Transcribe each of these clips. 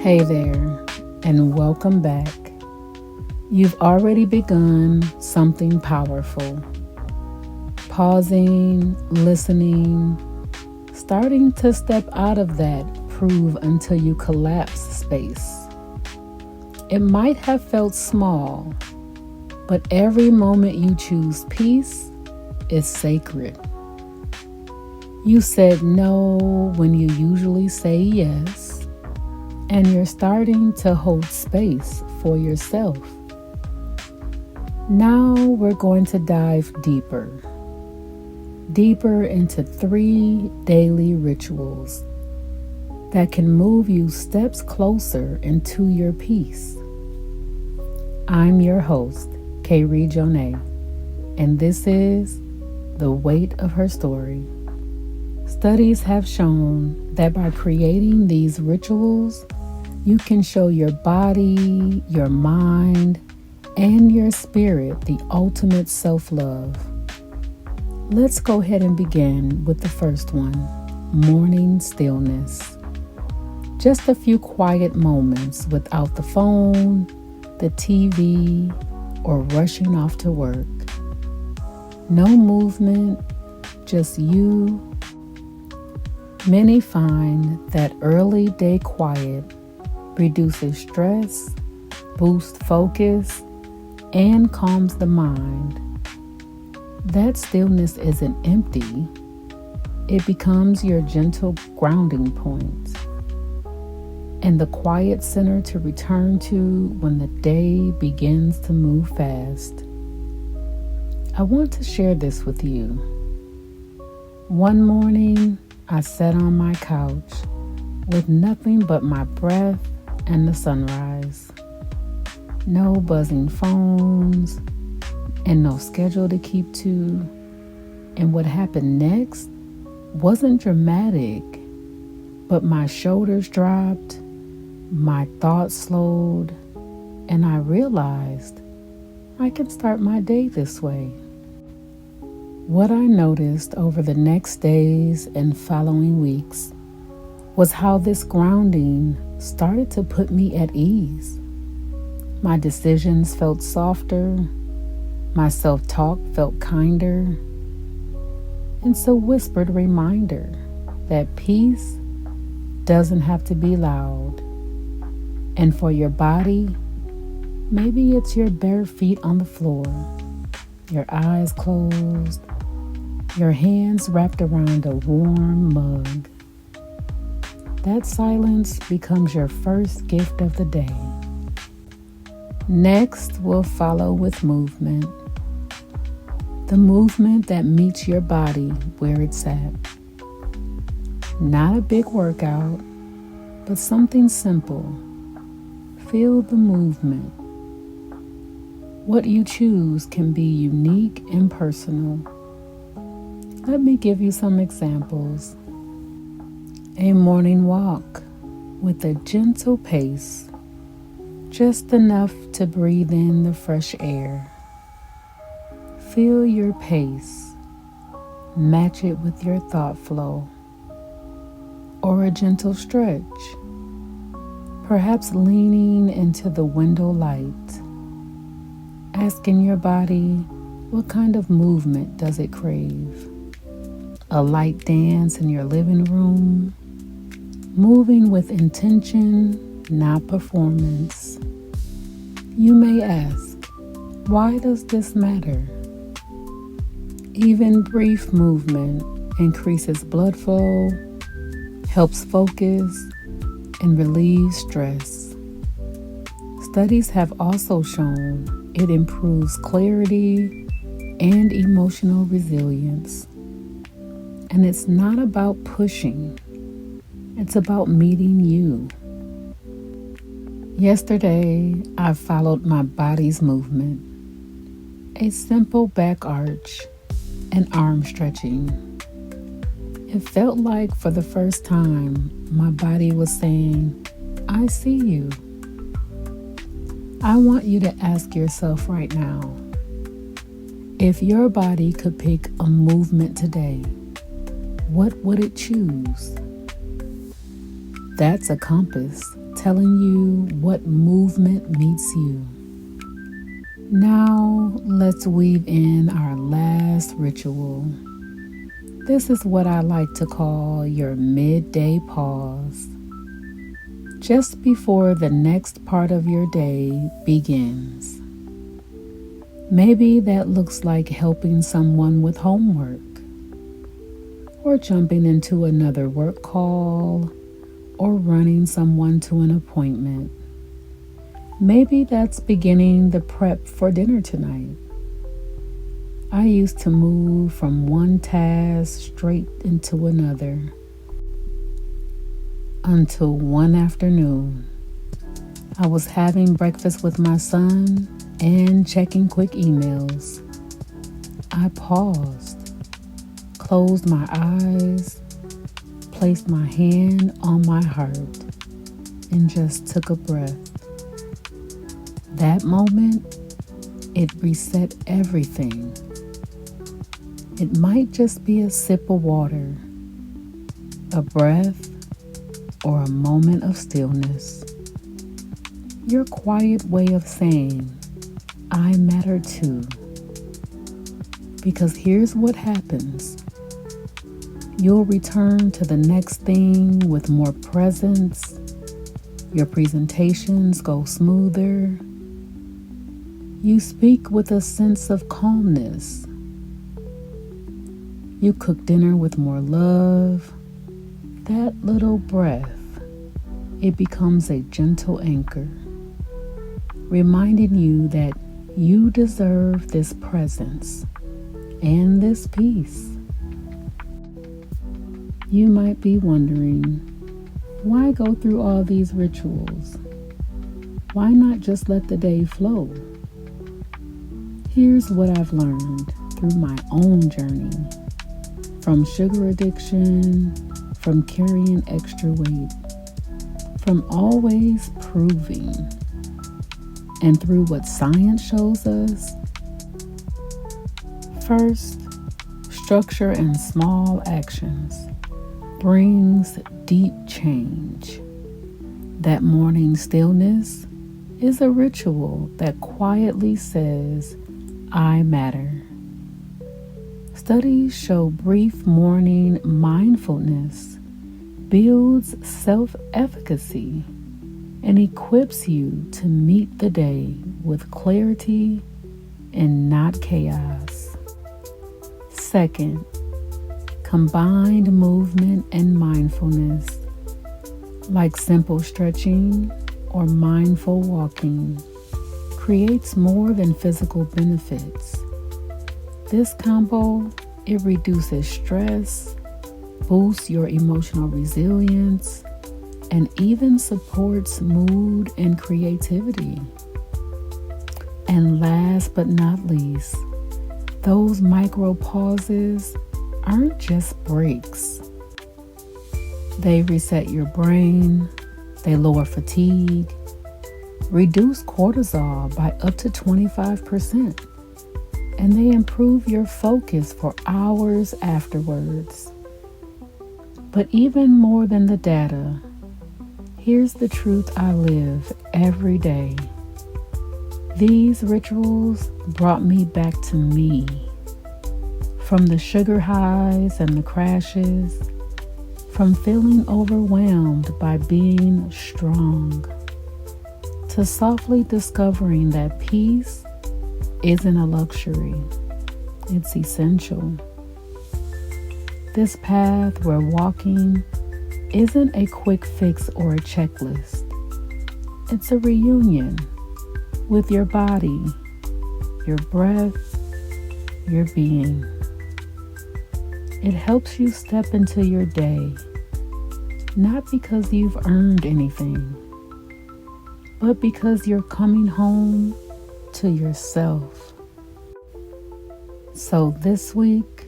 Hey there, and welcome back. You've already begun something powerful. Pausing, listening, starting to step out of that prove until you collapse space. It might have felt small, but every moment you choose peace is sacred. You said no when you usually say yes. And you're starting to hold space for yourself. Now we're going to dive deeper into 3 daily rituals that can move you steps closer into your peace. I'm your host, Kayrie Jonay, and this is The Weight of Her Story. Studies have shown that by creating these rituals, you can show your body, your mind, and your spirit the ultimate self-love. Let's go ahead and begin with the first one, morning stillness. Just a few quiet moments without the phone, the TV, or rushing off to work. No movement, just you. Many find that early day quiet reduces stress, boosts focus, and calms the mind. That stillness isn't empty. It becomes your gentle grounding point and the quiet center to return to when the day begins to move fast. I want to share this with you. One morning, I sat on my couch with nothing but my breath and the sunrise. No buzzing phones and no schedule to keep to. And what happened next wasn't dramatic, but my shoulders dropped, my thoughts slowed, and I realized I can start my day this way. What I noticed over the next days and following weeks was how this grounding started to put me at ease. My decisions felt softer, my self-talk felt kinder. It's a whispered reminder that peace doesn't have to be loud. And for your body, maybe it's your bare feet on the floor, your eyes closed, your hands wrapped around a warm mug. That silence becomes your first gift of the day. Next, we'll follow with movement. The movement that meets your body where it's at. Not a big workout, but something simple. Feel the movement. What you choose can be unique and personal. Let me give you some examples. A morning walk with a gentle pace, just enough to breathe in the fresh air. Feel your pace, match it with your thought flow. Or a gentle stretch, perhaps leaning into the window light, asking your body what kind of movement does it crave. A light dance in your living room, moving with intention, not performance. You may ask, why does this matter? Even brief movement increases blood flow, helps focus, and relieves stress. Studies have also shown it improves clarity and emotional resilience. And it's not about pushing. It's about meeting you. Yesterday, I followed my body's movement. A simple back arch and arm stretching. It felt like for the first time, my body was saying, I see you. I want you to ask yourself right now, if your body could pick a movement today, what would it choose? That's a compass telling you what movement meets you. Now, let's weave in our last ritual. This is what I like to call your midday pause, just before the next part of your day begins. Maybe that looks like helping someone with homework, or jumping into another work call, or running someone to an appointment. Maybe that's beginning the prep for dinner tonight. I used to move from one task straight into another until one afternoon, I was having breakfast with my son and checking quick emails. I paused, closed my eyes, placed my hand on my heart, and just took a breath. That moment, it reset everything. It might just be a sip of water, a breath, or a moment of stillness. Your quiet way of saying, I matter too. Because here's what happens. You'll return to the next thing with more presence. Your presentations go smoother. You speak with a sense of calmness. You cook dinner with more love. That little breath, it becomes a gentle anchor, reminding you that you deserve this presence and this peace. You might be wondering, why go through all these rituals? Why not just let the day flow? Here's what I've learned through my own journey, from sugar addiction, from carrying extra weight, from always proving, and through what science shows us. First, structure and small actions brings deep change. That morning stillness is a ritual that quietly says, I matter. Studies show brief morning mindfulness builds self-efficacy and equips you to meet the day with clarity and not chaos. Second, combined movement and mindfulness, like simple stretching or mindful walking, creates more than physical benefits. This combo, it reduces stress, boosts your emotional resilience, and even supports mood and creativity. And last but not least, those micro pauses aren't just breaks. They reset your brain, they lower fatigue, reduce cortisol by up to 25%. And they improve your focus for hours afterwards. But even more than the data, here's the truth I live every day. These rituals brought me back to me. From the sugar highs and the crashes, from feeling overwhelmed by being strong, to softly discovering that peace isn't a luxury, it's essential. This path we're walking isn't a quick fix or a checklist. It's a reunion with your body, your breath, your being. It helps you step into your day, not because you've earned anything, but because you're coming home to yourself. So this week,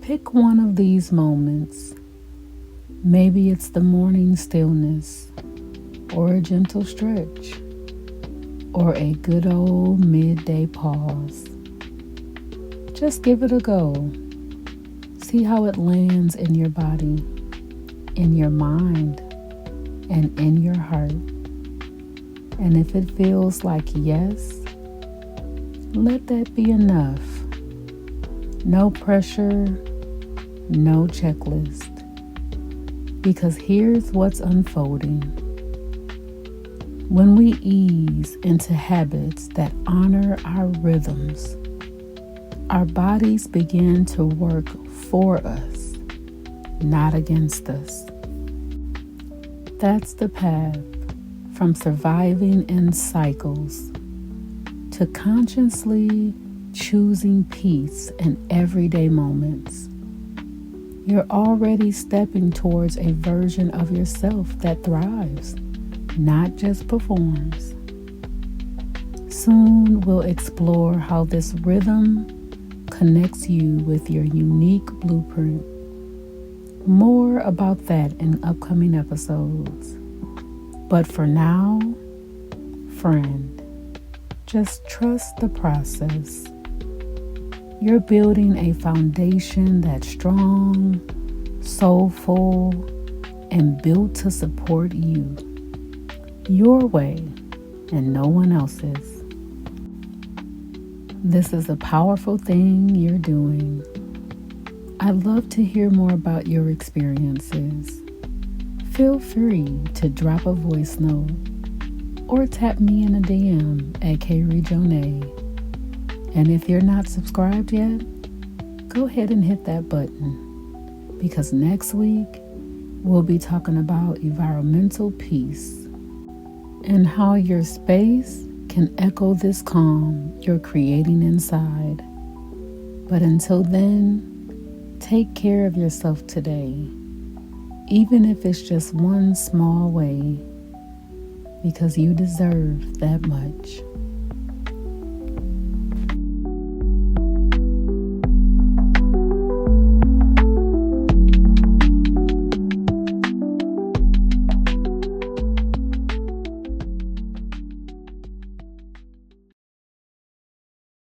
pick one of these moments. Maybe it's the morning stillness, or a gentle stretch, or a good old midday pause. Just give it a go. See how it lands in your body, in your mind, and in your heart. And if it feels like yes, let that be enough. No pressure, no checklist. Because here's what's unfolding. When we ease into habits that honor our rhythms, our bodies begin to work for us, not against us. That's the path from surviving in cycles to consciously choosing peace in everyday moments. You're already stepping towards a version of yourself that thrives, not just performs. Soon we'll explore how this rhythm connects you with your unique blueprint. More about that in upcoming episodes. But for now, friend, just trust the process. You're building a foundation that's strong, soulful, and built to support you, your way, and no one else's. This is a powerful thing you're doing. I'd love to hear more about your experiences. Feel free to drop a voice note or tap me in a DM at KRejonae. And if you're not subscribed yet, go ahead and hit that button, because next week we'll be talking about environmental peace and how your space can echo this calm you're creating inside. But until then, take care of yourself today, even if it's just one small way, because you deserve that much.